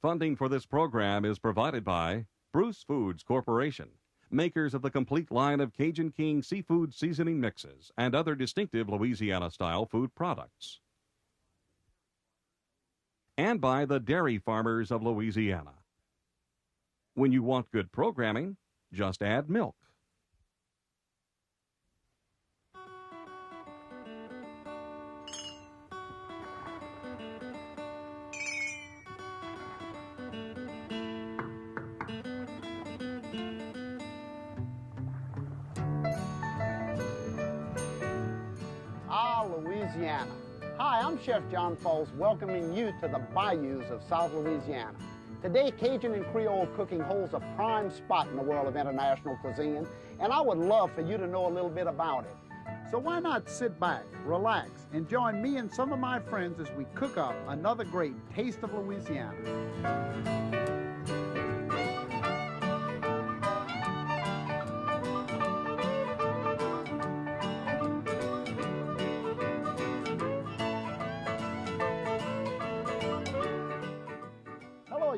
Funding for this program is provided by Bruce Foods Corporation, makers of the complete line of Cajun King seafood seasoning mixes and other distinctive Louisiana-style food products. And by the Dairy Farmers of Louisiana. When you want good programming, just add milk. Louisiana. Hi, I'm Chef John Folse, welcoming you to the bayous of South Louisiana. Today, Cajun and Creole cooking holds a prime spot in the world of international cuisine, and I would love for you to know a little bit about it. So why not sit back, relax, and join me and some of my friends as we cook up another great Taste of Louisiana.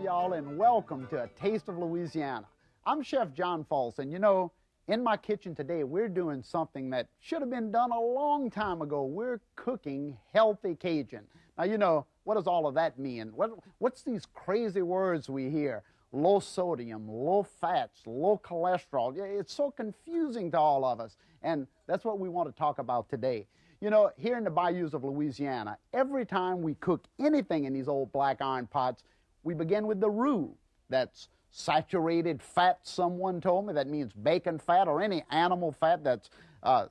Y'all, and welcome to A Taste of Louisiana. I'm Chef John Folse, and you know, in my kitchen today, we're doing something that should have been done a long time ago. We're cooking healthy Cajun. Now, you know, what does all of that mean? What's these crazy words we hear? Low sodium, low fats, low cholesterol. It's so confusing to all of us, and that's what we want to talk about today. You know, here in the bayous of Louisiana, every time we cook anything in these old black iron pots, we begin with the roux. That's saturated fat, someone told me. That means bacon fat or any animal fat that's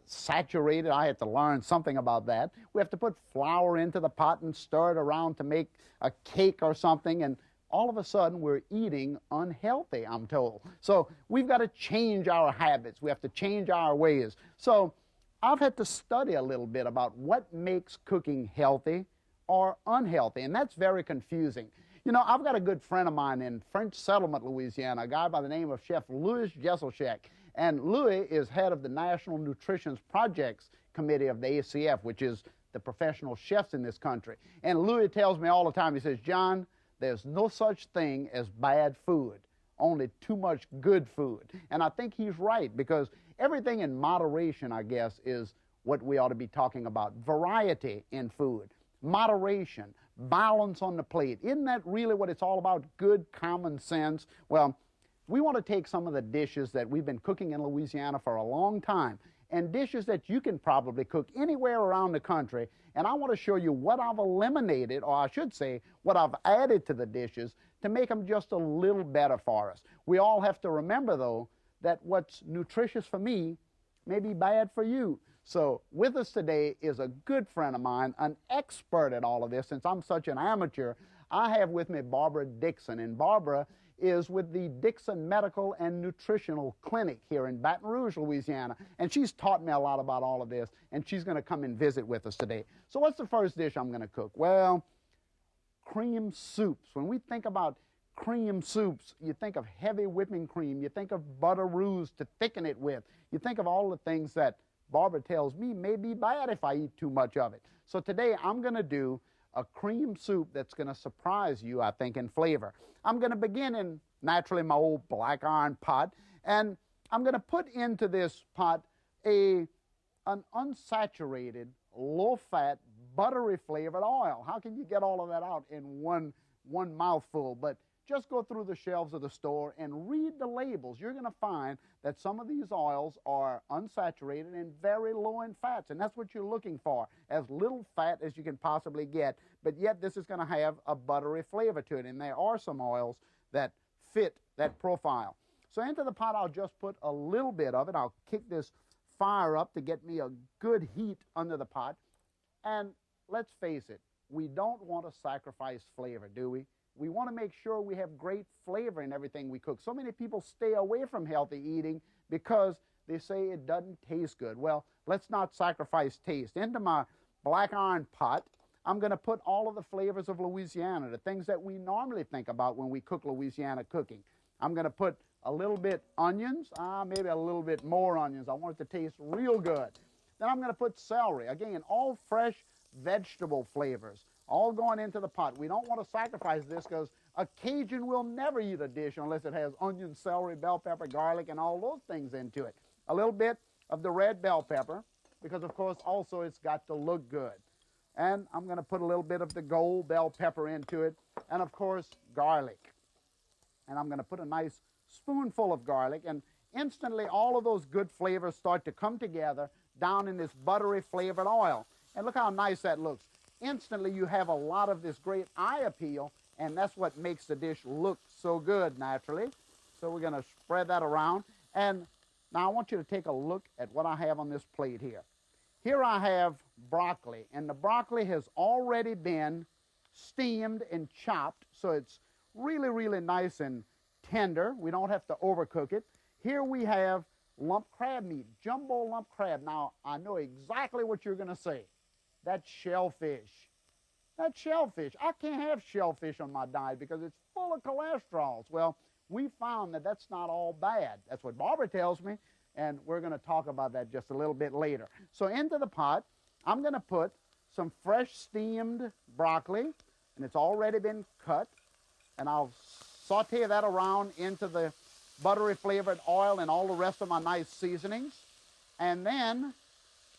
saturated. I had to learn something about that. We have to put flour into the pot and stir it around to make a cake or something, and all of a sudden we're eating unhealthy, I'm told. So we've got to change our habits. We have to change our ways. So I've had to study a little bit about what makes cooking healthy or unhealthy, and that's very confusing. You know, I've got a good friend of mine in French Settlement, Louisiana, a guy by the name of Chef Louis Jesselchek. And Louis is head of the National Nutrition Projects Committee of the ACF, which is the professional chefs in this country. And Louis tells me all the time, he says, John, there's no such thing as bad food, only too much good food. And I think he's right, because everything in moderation, I guess, is what we ought to be talking about. Variety in food, moderation, balance on the plate. Isn't that really what it's all about? Good common sense. Well, we want to take some of the dishes that we've been cooking in Louisiana for a long time, and dishes that you can probably cook anywhere around the country, and I want to show you what I've eliminated, or I should say, what I've added to the dishes to make them just a little better for us. We all have to remember, though, that what's nutritious for me may be bad for you. So with us today is a good friend of mine, an expert at all of this. Since I'm such an amateur, I have with me Barbara Dixon, and Barbara is with the Dixon Medical and Nutritional Clinic here in Baton Rouge, Louisiana, and she's taught me a lot about all of this, and she's going to come and visit with us today. So what's the first dish I'm going to cook? Well, cream soups. When we think about cream soups, you think of heavy whipping cream, you think of butter roux to thicken it with, you think of all the things that Barbara tells me may be bad if I eat too much of it. So today I'm going to do a cream soup that's going to surprise you, I think, in flavor. I'm going to begin in, naturally, my old black iron pot, and I'm going to put into this pot an unsaturated, low-fat, buttery flavored oil. How can you get all of that out in one mouthful? But just go through the shelves of the store and read the labels. You're going to find that some of these oils are unsaturated and very low in fats, and that's what you're looking for, as little fat as you can possibly get, but yet this is going to have a buttery flavor to it, and there are some oils that fit that profile. So into the pot, I'll just put a little bit of it. I'll kick this fire up to get me a good heat under the pot, and let's face it, we don't want to sacrifice flavor, do we? We want to make sure we have great flavor in everything we cook. So many people stay away from healthy eating because they say it doesn't taste good. Well, let's not sacrifice taste. Into my black iron pot, I'm going to put all of the flavors of Louisiana, the things that we normally think about when we cook Louisiana cooking. I'm going to put a little bit onions, maybe a little bit more onions. I want it to taste real good. Then I'm going to put celery. Again, all fresh vegetable flavors. all going into the pot. We don't want to sacrifice this because a Cajun will never eat a dish unless it has onion, celery, bell pepper, garlic, and all those things into it. A little bit of the red bell pepper because, of course, also it's got to look good. And I'm going to put a little bit of the gold bell pepper into it, and, of course, garlic. And I'm going to put a nice spoonful of garlic, and instantly all of those good flavors start to come together down in this buttery flavored oil. And look how nice that looks. Instantly you have a lot of this great eye appeal, and that's what makes the dish look so good naturally. So we're going to spread that around. And now I want you to take a look at what I have on this plate here. Here I have broccoli, and the broccoli has already been steamed and chopped, so it's really, really nice and tender. We don't have to overcook it. Here we have lump crab meat, jumbo lump crab. Now, I know exactly what you're going to say. That's shellfish. That's shellfish. I can't have shellfish on my diet because it's full of cholesterols. Well, we found that that's not all bad. That's what Barbara tells me, and we're going to talk about that just a little bit later. So into the pot, I'm going to put some fresh steamed broccoli, and it's already been cut, and I'll saute that around into the buttery flavored oil and all the rest of my nice seasonings. And then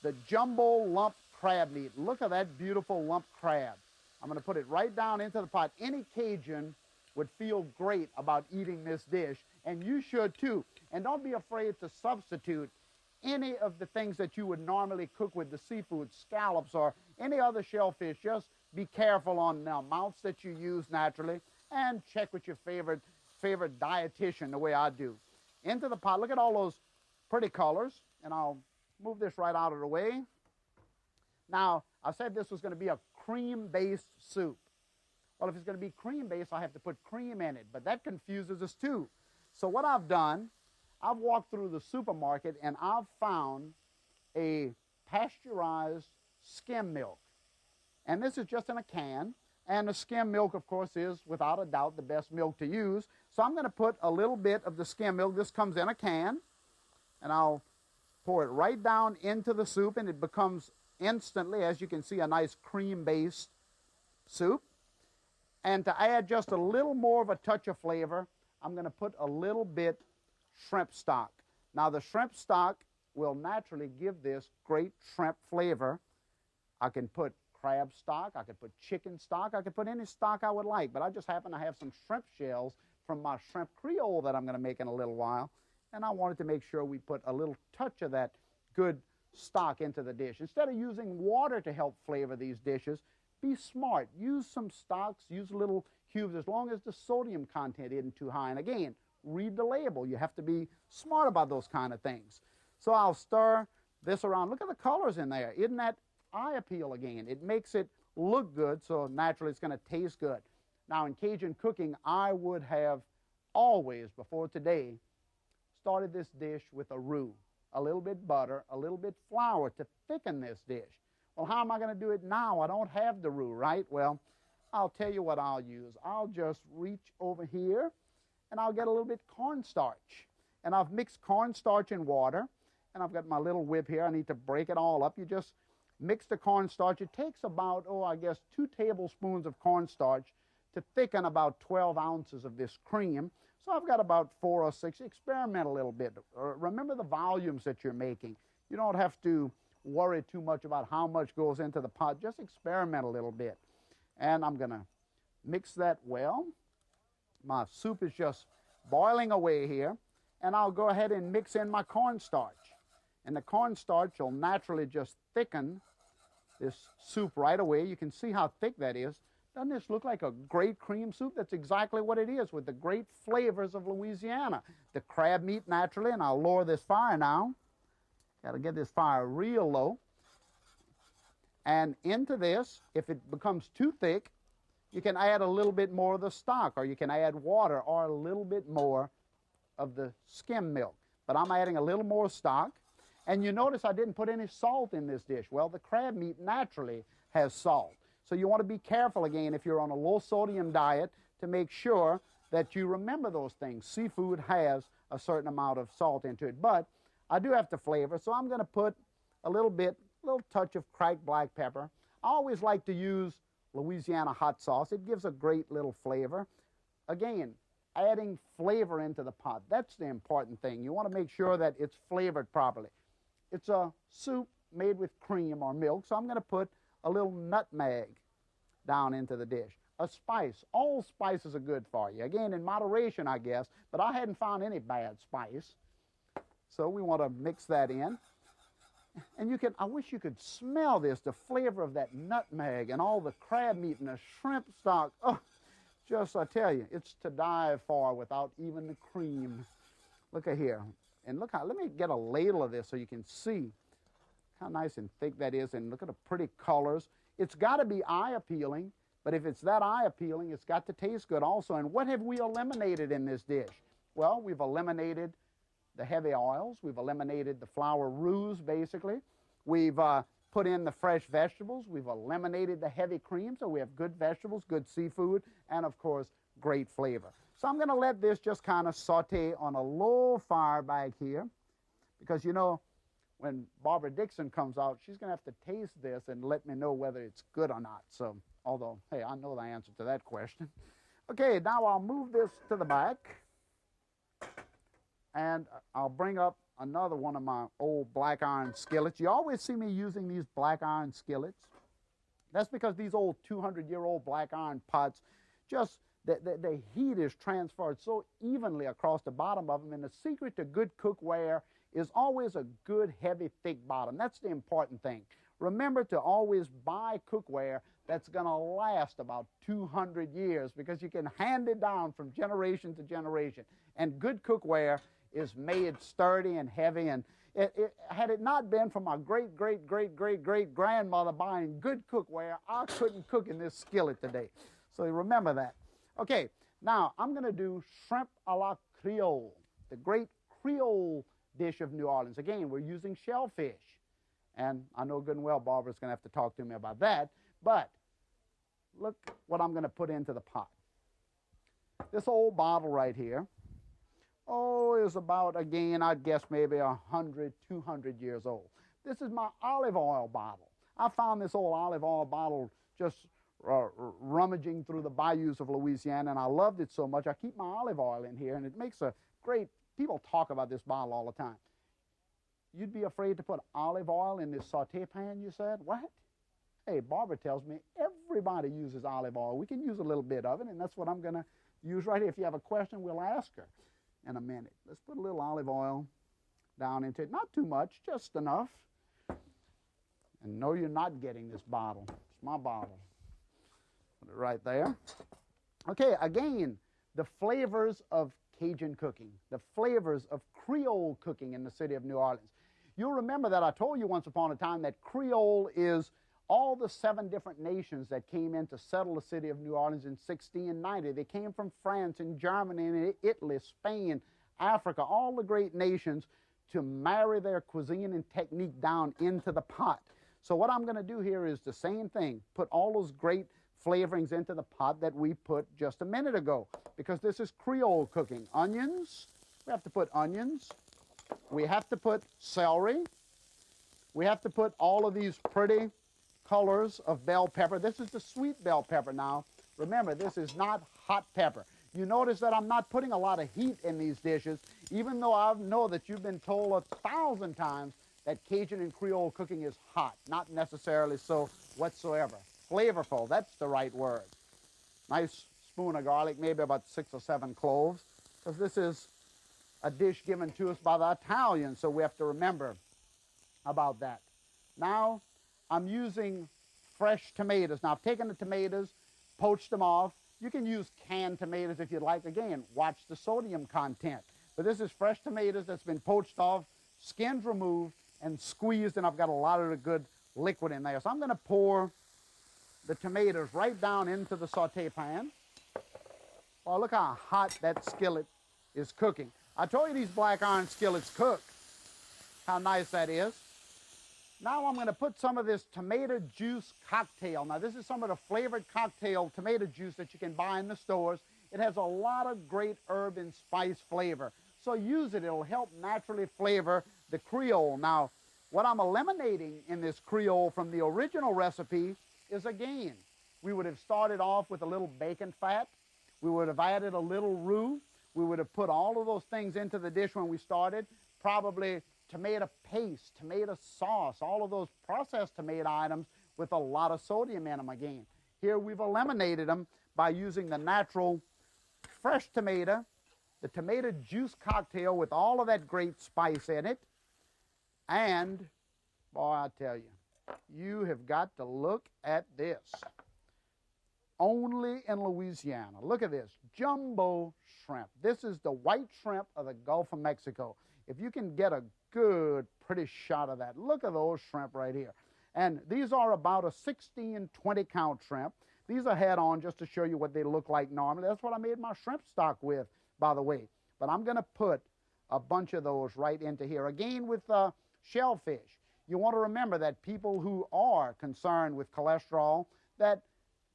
the jumbo lump crab meat. Look at that beautiful lump crab. I'm going to put it right down into the pot. Any Cajun would feel great about eating this dish, and you should too. And don't be afraid to substitute any of the things that you would normally cook with the seafood, scallops or any other shellfish. Just be careful on the amounts that you use naturally, and check with your favorite dietitian the way I do. Into the pot. Look at all those pretty colors, and I'll move this right out of the way. Now, I said this was going to be a cream-based soup. Well, if it's going to be cream-based, I have to put cream in it, but that confuses us too. So what I've done, I've walked through the supermarket and I've found a pasteurized skim milk. And this is just in a can, and the skim milk, of course, is without a doubt the best milk to use. So I'm going to put a little bit of the skim milk. This comes in a can, and I'll pour it right down into the soup, and it becomes instantly, as you can see, a nice cream-based soup. And to add just a little more of a touch of flavor, I'm going to put a little bit shrimp stock. Now, the shrimp stock will naturally give this great shrimp flavor. I can put crab stock, I could put chicken stock, I could put any stock I would like, but I just happen to have some shrimp shells from my shrimp Creole that I'm going to make in a little while, and I wanted to make sure we put a little touch of that good stock into the dish. Instead of using water to help flavor these dishes, be smart. Use some stocks, use little cubes, as long as the sodium content isn't too high. And again, read the label. You have to be smart about those kind of things. So I'll stir this around. Look at the colors in there. Isn't that eye appeal again? It makes it look good, so naturally it's going to taste good. Now, in Cajun cooking, I would have always, before today, started this dish with a roux, a little bit butter, a little bit flour to thicken this dish. Well, how am I going to do it now? I don't have the roux, right? Well, I'll tell you what I'll use. I'll just reach over here, and I'll get a little bit cornstarch. And I've mixed cornstarch and water, and I've got my little whip here. I need to break it all up. You just mix the cornstarch. It takes about, I guess 2 tablespoons of cornstarch to thicken about 12 ounces of this cream. So I've got about 4 or 6. Experiment a little bit. Remember the volumes that you're making. You don't have to worry too much about how much goes into the pot. Just experiment a little bit. And I'm going to mix that well. My soup is just boiling away here. And I'll go ahead and mix in my cornstarch. And the cornstarch will naturally just thicken this soup right away. You can see how thick that is. Doesn't this look like a great cream soup? That's exactly what it is, with the great flavors of Louisiana. The crab meat naturally, and I'll lower this fire now. Got to get this fire real low. And into this, if it becomes too thick, you can add a little bit more of the stock, or you can add water, or a little bit more of the skim milk. But I'm adding a little more stock. And you notice I didn't put any salt in this dish. Well, the crab meat naturally has salt. So you want to be careful, again, if you're on a low-sodium diet, to make sure that you remember those things. Seafood has a certain amount of salt into it. But I do have to flavor, so I'm going to put a little touch of cracked black pepper. I always like to use Louisiana hot sauce. It gives a great little flavor. Again, adding flavor into the pot. That's the important thing. You want to make sure that it's flavored properly. It's a soup made with cream or milk, so I'm going to put a little nutmeg down into the dish. A spice. All spices are good for you. Again, in moderation, I guess, but I hadn't found any bad spice. So we want to mix that in. And you can, I wish you could smell this, the flavor of that nutmeg and all the crab meat and the shrimp stock. Oh, just, I tell you, it's to die for without even the cream. Look at here. And look how, let me get a ladle of this so you can see how nice and thick that is. And look at the pretty colors. It's got to be eye appealing, but if it's that eye appealing, it's got to taste good also. And what have we eliminated in this dish? Well, we've eliminated the heavy oils. We've eliminated the flour roux, basically. We've put in the fresh vegetables. We've eliminated the heavy cream, so we have good vegetables, good seafood, and, of course, great flavor. So I'm going to let this just kind of saute on a low fire back here because, you know, when Barbara Dixon comes out, she's going to have to taste this and let me know whether it's good or not. So, although, hey, I know the answer to that question. Okay, now I'll move this to the back. And I'll bring up another one of my old black iron skillets. You always see me using these black iron skillets. That's because these old 200-year-old black iron pots, just the heat is transferred so evenly across the bottom of them. And the secret to good cookware is always a good, heavy, thick bottom. That's the important thing. Remember to always buy cookware that's going to last about 200 years because you can hand it down from generation to generation. And good cookware is made sturdy and heavy, and had it not been for my great-great-great-great-great-grandmother buying good cookware, I couldn't cook in this skillet today. So remember that. Okay, now I'm going to do shrimp a la Creole, the great Creole dish of New Orleans. Again, we're using shellfish, and I know good and well Barbara's going to have to talk to me about that, but look what I'm going to put into the pot. This old bottle right here, is about, again, I'd guess maybe 100, 200 years old. This is my olive oil bottle. I found this old olive oil bottle just rummaging through the bayous of Louisiana, and I loved it so much. I keep my olive oil in here, and it makes a great, people talk about this bottle all the time. You'd be afraid to put olive oil in this saute pan, you said? What? Hey, Barbara tells me everybody uses olive oil. We can use a little bit of it, and that's what I'm going to use right here. If you have a question, we'll ask her in a minute. Let's put a little olive oil down into it. Not too much, just enough. And no, you're not getting this bottle. It's my bottle. Put it right there. Okay, again, the flavors of Cajun cooking, the flavors of Creole cooking in the city of New Orleans. You'll remember that I told you once upon a time that Creole is all the 7 different nations that came in to settle the city of New Orleans in 1690. They came from France and Germany and Italy, Spain, Africa, all the great nations to marry their cuisine and technique down into the pot. So what I'm going to do here is the same thing, put all those great flavorings into the pot that we put just a minute ago, because this is Creole cooking. Onions, we have to put onions. We have to put celery. We have to put all of these pretty colors of bell pepper. This is the sweet bell pepper now. Remember, this is not hot pepper. You notice that I'm not putting a lot of heat in these dishes, even though I know that you've been told 1,000 times that Cajun and Creole cooking is hot. Not necessarily so whatsoever. Flavorful, that's the right word. Nice spoon of garlic, maybe about 6 or 7 cloves, because this is a dish given to us by the Italians, so we have to remember about that. Now, I'm using fresh tomatoes. Now, I've taken the tomatoes, poached them off. You can use canned tomatoes if you'd like. Again, watch the sodium content. But this is fresh tomatoes that's been poached off, skins removed, and squeezed, and I've got a lot of the good liquid in there. So I'm going to pour the tomatoes right down into the saute pan. Well, look how hot that skillet is cooking. I told you these black iron skillets cook. How nice that is. Now I'm going to put some of this tomato juice cocktail. Now this is some of the flavored cocktail tomato juice that you can buy in the stores. It has a lot of great herb and spice flavor. So use it. It'll help naturally flavor the Creole. Now, what I'm eliminating in this Creole from the original recipe is, again, we would have started off with a little bacon fat. We would have added a little roux. We would have put all of those things into the dish when we started, probably tomato paste, tomato sauce, all of those processed tomato items with a lot of sodium in them again. Here we've eliminated them by using the natural fresh tomato, the tomato juice cocktail with all of that great spice in it. And, boy, I tell you, you have got to look at this. Only in Louisiana. Look at this, jumbo shrimp. This is the white shrimp of the Gulf of Mexico. If you can get a good, pretty shot of that, look at those shrimp right here. And these are about a 16, 20 count shrimp. These are head on just to show you what they look like normally. That's what I made my shrimp stock with, by the way. But I'm going to put a bunch of those right into here. Again, with shellfish, you want to remember that people who are concerned with cholesterol, that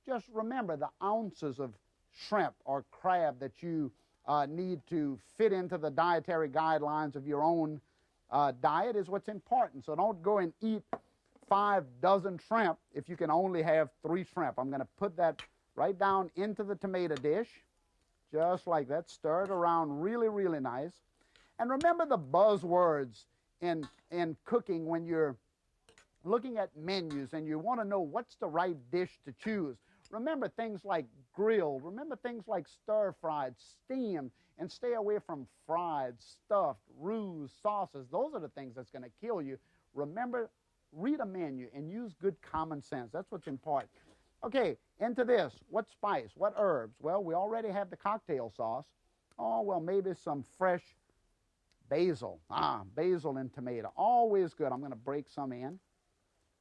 just remember the ounces of shrimp or crab that you need to fit into the dietary guidelines of your own diet is what's important. So don't go and eat 5 dozen shrimp if you can only have 3 shrimp. I'm going to put that right down into the tomato dish, just like that. Stir it around really, really nice. And remember the buzzwords in cooking when you're looking at menus and you want to know what's the right dish to choose. Remember things like grilled. Remember things like stir-fried, steamed, and stay away from fried, stuffed, roux, sauces. Those are the things that's going to kill you. Remember, read a menu and use good common sense. That's what's important. Okay, into this. What spice? What herbs? Well, we already have the cocktail sauce. Oh, well, maybe some fresh basil. Basil and tomato. Always good. I'm going to break some in,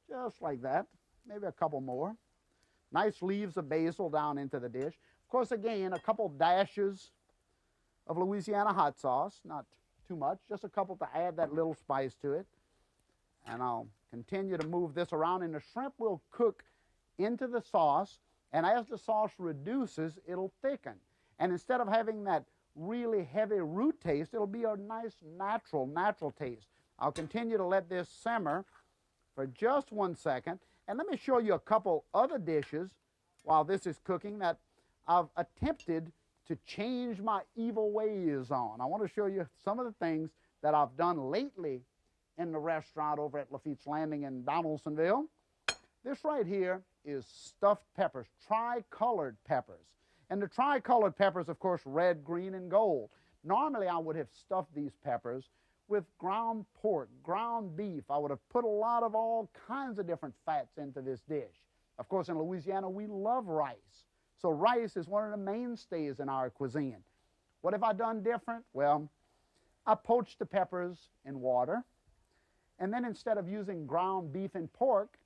just like that. Maybe a couple more. Nice leaves of basil down into the dish. Of course, again, a couple dashes of Louisiana hot sauce. Not too much, just a couple to add that little spice to it. And I'll continue to move this around, and the shrimp will cook into the sauce, and as the sauce reduces, it'll thicken. And instead of having that really heavy root taste, it'll be a nice natural taste. I'll continue to let this simmer for just 1 second. And let me show you a couple other dishes while this is cooking that I've attempted to change my evil ways on. I want to show you some of the things that I've done lately in the restaurant over at Lafitte's Landing in Donaldsonville. This right here is stuffed peppers, tri-colored peppers. And the tri-colored peppers, of course, red, green, and gold. Normally, I would have stuffed these peppers with ground pork, ground beef. I would have put a lot of all kinds of different fats into this dish. Of course, in Louisiana, we love rice. So rice is one of the mainstays in our cuisine. What have I done different? Well, I poached the peppers in water. And then instead of using ground beef and pork,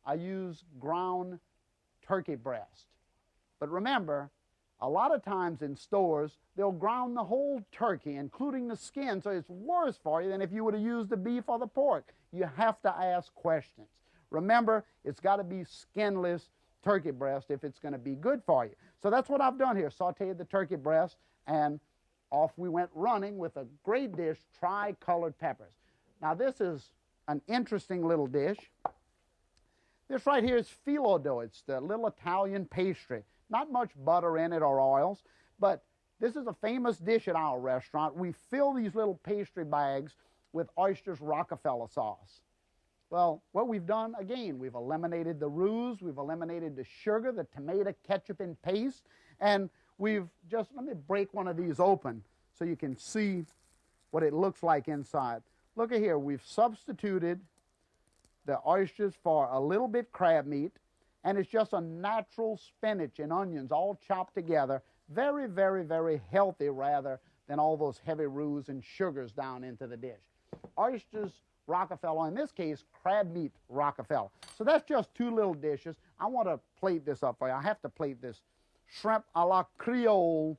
I use ground turkey breast. But remember, a lot of times in stores, they'll ground the whole turkey, including the skin, so it's worse for you than if you would have used the beef or the pork. You have to ask questions. Remember, it's got to be skinless turkey breast if it's going to be good for you. So that's what I've done here, sauteed the turkey breast, and off we went running with a great dish, tri-colored peppers. Now this is an interesting little dish. This right here is Filo Dough. It's the little Italian pastry. Not much butter in it or oils, but this is a famous dish at our restaurant. We fill these little pastry bags with Oysters Rockefeller sauce. Well, what we've done, again, we've eliminated the roux, we've eliminated the sugar, the tomato ketchup and paste, and we've just, let me break one of these open so you can see what it looks like inside. Look at here, we've substituted the oysters for a little bit crab meat, and it's just a natural spinach and onions all chopped together. Very, very, very healthy rather than all those heavy roux and sugars down into the dish. Oysters Rockefeller, in this case, crab meat Rockefeller. So that's just 2 little dishes. I want to plate this up for you. I have to plate this shrimp a la Creole,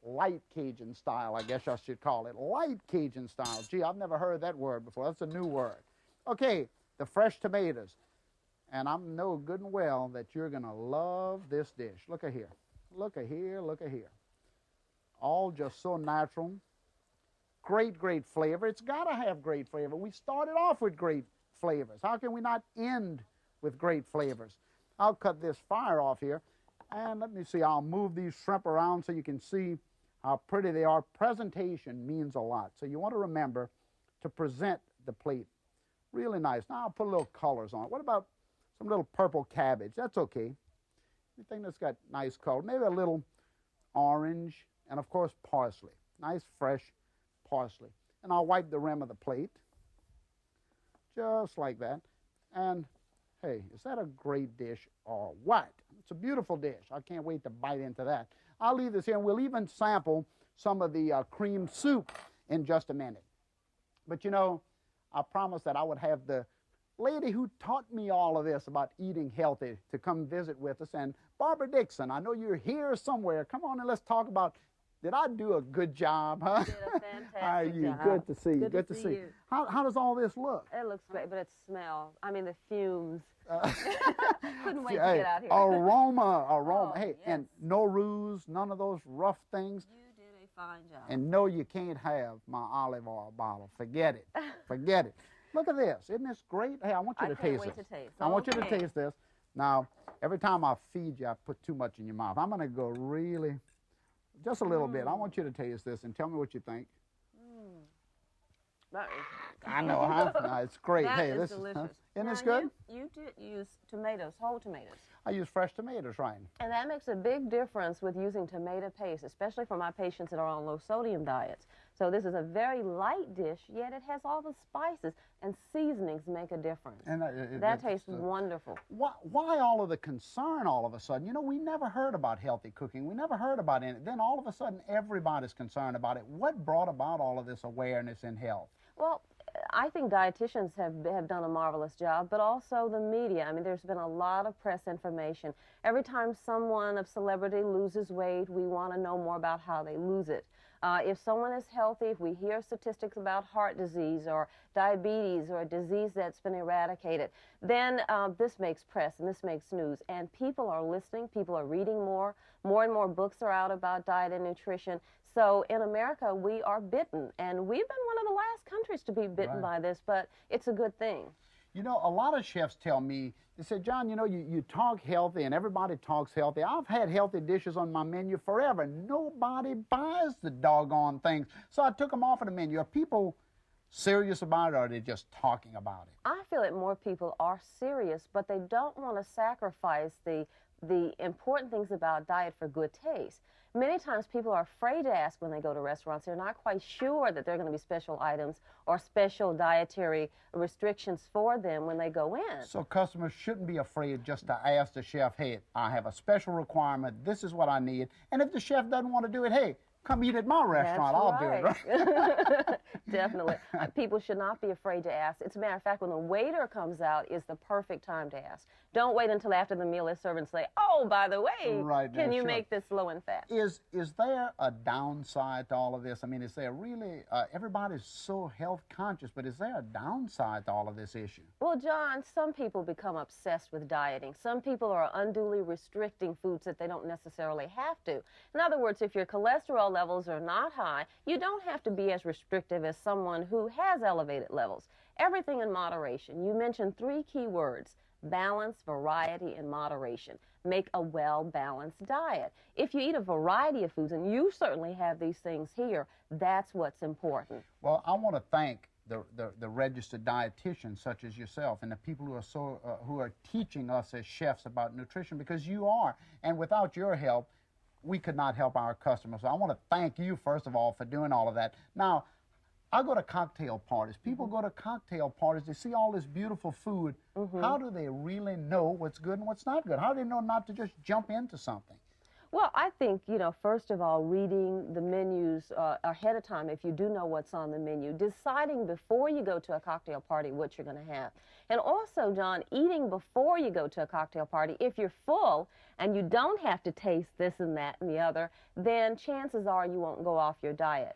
light Cajun style, I guess I should call it. Light Cajun style. Gee, I've never heard that word before. That's a new word. Okay, the fresh tomatoes. And I know good and well that you're going to love this dish. Look at here. Look at here. Look at here. All just so natural. Great, great flavor. It's got to have great flavor. We started off with great flavors. How can we not end with great flavors? I'll cut this fire off here. And let me see, I'll move these shrimp around so you can see how pretty they are. Presentation means a lot. So you want to remember to present the plate really nice. Now I'll put a little colors on it. What about some little purple cabbage? That's okay. Anything that's got nice color. Maybe a little orange, and of course parsley. Nice fresh parsley. And I'll wipe the rim of the plate, just like that. And hey, is that a great dish or what? It's a beautiful dish. I can't wait to bite into that. I'll leave this here, and we'll even sample some of the cream soup in just a minute. But you know, I promised that I would have the lady who taught me all of this about eating healthy to come visit with us. And Barbara Dixon, I know you're here somewhere. Come on and let's talk about, did I do a good job, huh? You did a fantastic job. Good to see you. Good to see you. How does all this look? It looks great, but it smells. I mean, the fumes. Couldn't wait to Hey, get out here. Aroma. Oh, Hey, yes. and no roux, none of those rough things. You did a fine job. And no, you can't have my olive oil bottle. Forget it. Forget it. Look at this. Isn't this great? Hey, I want you to taste can't wait this. to taste. I want you to Okay. taste this. Now, every time I feed you, I put too much in your mouth. I'm going to go really, just a little bit. I want you to taste this and tell me what you think. That is, I know, huh? No, it's great. that hey, is this delicious. Isn't Now, this good? You did use tomatoes, whole tomatoes. I use fresh tomatoes, right? And that makes a big difference with using tomato paste, especially for my patients that are on low sodium diets. So this is a very light dish, yet it has all the spices, and seasonings make a difference. And that tastes wonderful. Why all of the concern all of a sudden? You know, we never heard about healthy cooking. We never heard about it. Then all of a sudden, everybody's concerned about it. What brought about all of this awareness in health? Well, I think dietitians have done a marvelous job, but also the media. I mean, there's been a lot of press information. Every time someone of celebrity loses weight, we want to know more about how they lose it. If someone is healthy, if we hear statistics about heart disease or diabetes or a disease that's been eradicated, then this makes press and this makes news. And people are listening, people are reading more. More and more books are out about diet and nutrition. So in America, we are bitten, and we've been one of the last countries to be bitten by this, but it's a good thing. You know, a lot of chefs tell me, they say, John, you know, you talk healthy and everybody talks healthy. I've had healthy dishes on my menu forever. Nobody buys the doggone things. So I took them off of the menu. Are people serious about it, or are they just talking about it? I feel that more people are serious, but they don't want to sacrifice the important things about diet for good taste. Many times people are afraid to ask when they go to restaurants. They're not quite sure that there are going to be special items or special dietary restrictions for them when they go in. So customers shouldn't be afraid just to ask the chef, hey, I have a special requirement, this is what I need. And if the chef doesn't want to do it, hey, come eat at my restaurant, I'll do it, right? Definitely. People should not be afraid to ask. As a matter of fact, when the waiter comes out is the perfect time to ask. Don't wait until after the meal is served and say, oh, by the way, can you make this low in fat? Is there a downside to all of this? I mean, is there really, everybody's so health conscious, but is there a downside to all of this issue? Well, John, some people become obsessed with dieting. Some people are unduly restricting foods that they don't necessarily have to. In other words, if your cholesterol levels are not high, you don't have to be as restrictive as someone who has elevated levels. Everything in moderation. You mentioned 3 key words: balance, variety, and moderation. Make a well-balanced diet. If you eat a variety of foods, and you certainly have these things here, that's what's important. Well, I want to thank the registered dietitians such as yourself and the people who are teaching us as chefs about nutrition, because you are, and without your help, we could not help our customers. So I want to thank you, first of all, for doing all of that. Now, I go to cocktail parties. People go to cocktail parties. They see all this beautiful food. How do they really know what's good and what's not good? How do they know not to just jump into something? Well, I think, you know, first of all, reading the menus ahead of time, if you do know what's on the menu, deciding before you go to a cocktail party what you're going to have. And also, John, eating before you go to a cocktail party. If you're full and you don't have to taste this and that and the other, then chances are you won't go off your diet.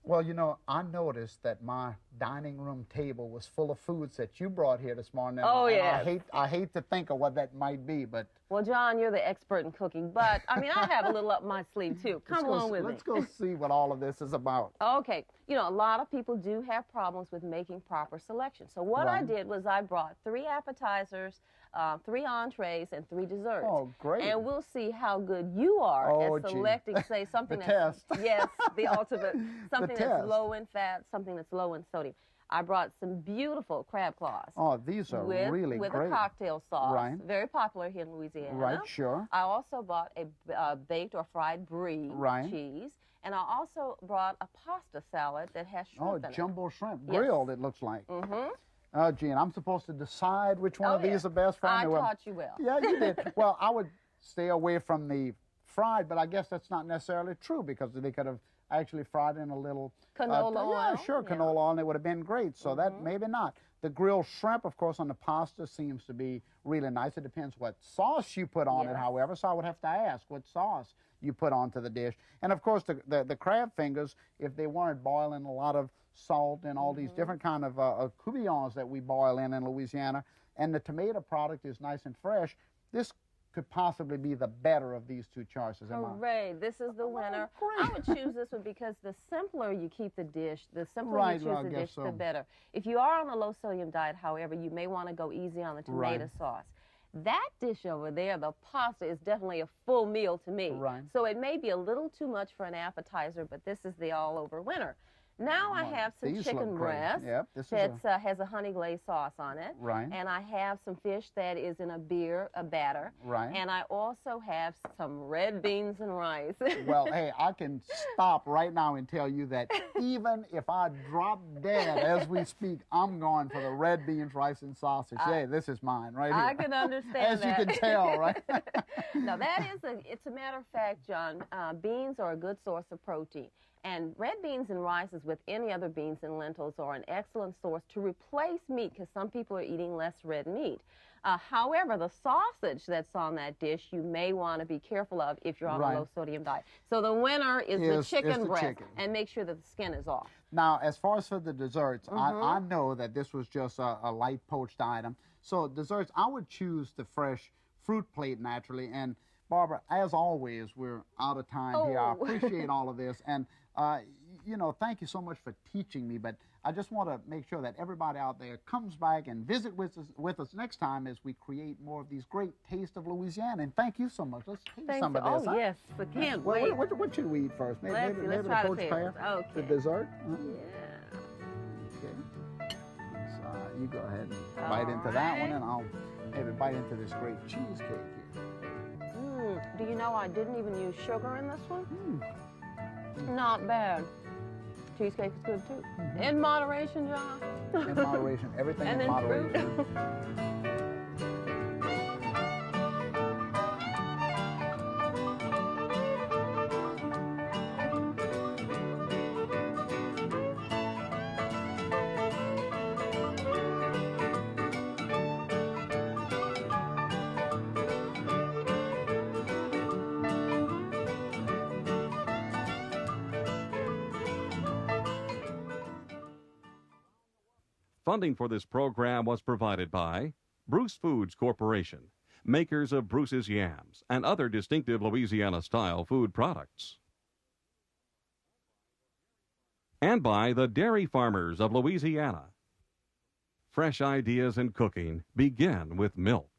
Well, you know, I noticed that my dining room table was full of foods that you brought here this morning. Oh, yeah. I hate to think of what that might be, but... Well, John, you're the expert in cooking, but, I mean, I have a little up my sleeve, too. Come along with me. Let's go see what all of this is about. Okay. You know, a lot of people do have problems with making proper selection. So what I did was I brought 3 appetizers, 3 entrees and 3 desserts. Oh, great. And we'll see how good you are at selecting, say, something the that's... test. Yes, the ultimate. Something test. that's low in fat, something that's low in sodium. I brought some beautiful crab claws. Oh, these are really with great. A cocktail sauce. Right. Very popular here in Louisiana. Right, sure. I also bought a baked or fried brie cheese. And I also brought a pasta salad that has shrimp in it. Oh, jumbo shrimp. Yes. Grilled, it looks like. Mm-hmm. Oh, gee, and I'm supposed to decide which one of these are best for me? I taught you well. Yeah, you did. Well, I would stay away from the fried, but I guess that's not necessarily true because they could have actually fried in a little canola oil. Yeah, sure, canola oil, and it would have been great. So that maybe not. The grilled shrimp, of course, on the pasta seems to be really nice. It depends what sauce you put on it, however. So I would have to ask what sauce you put onto the dish. And of course, the crab fingers, if they weren't boiling a lot of salt and all these different kind of courgettes that we boil in Louisiana, and the tomato product is nice and fresh, this could possibly be the better of these 2 choices. Hooray, this is the winner. I would choose this one because the simpler you keep the dish, the simpler you choose the dish, the better. If you are on a low-sodium diet, however, you may want to go easy on the tomato sauce. That dish over there, the pasta, is definitely a full meal to me. Right. So it may be a little too much for an appetizer, but this is the all-over winner. Now I have some chicken breast that has a honey glazed sauce on it. Right. And I have some fish that is in a batter. Right. And I also have some red beans and rice. Well, hey, I can stop right now and tell you that even if I drop dead as we speak, I'm going for the red beans, rice, and sausage. Hey, this is mine right here. I can understand as that. you can tell, right? Now, it's a matter of fact, John, beans are a good source of protein. And red beans and rice, as with any other beans and lentils, are an excellent source to replace meat because some people are eating less red meat. However, the sausage that's on that dish, you may want to be careful of if you're on a low-sodium diet. So the winner is the chicken breast, and make sure that the skin is off. Now, as far as for the desserts, I know that this was just a light poached item. So desserts, I would choose the fresh fruit plate naturally. And Barbara, as always, we're out of time here. I appreciate all of this. And you know, thank you so much for teaching me, but I just want to make sure that everybody out there comes back and visit with us next time as we create more of these great Taste of Louisiana. And thank you so much. Let's taste some of this. Oh, yes, I can't wait. What should we eat first? Maybe let's the try poached pear? Okay. The dessert? Yeah. Okay. So you go ahead and bite into that one, and I'll maybe bite into this great cheesecake here. Do you know I didn't even use sugar in this one? Not bad. Cheesecake is good too. In moderation, John. In moderation. Everything and in moderation. Fruit. Funding for this program was provided by Bruce Foods Corporation, makers of Bruce's Yams and other distinctive Louisiana-style food products. And by the Dairy Farmers of Louisiana. Fresh ideas in cooking begin with milk.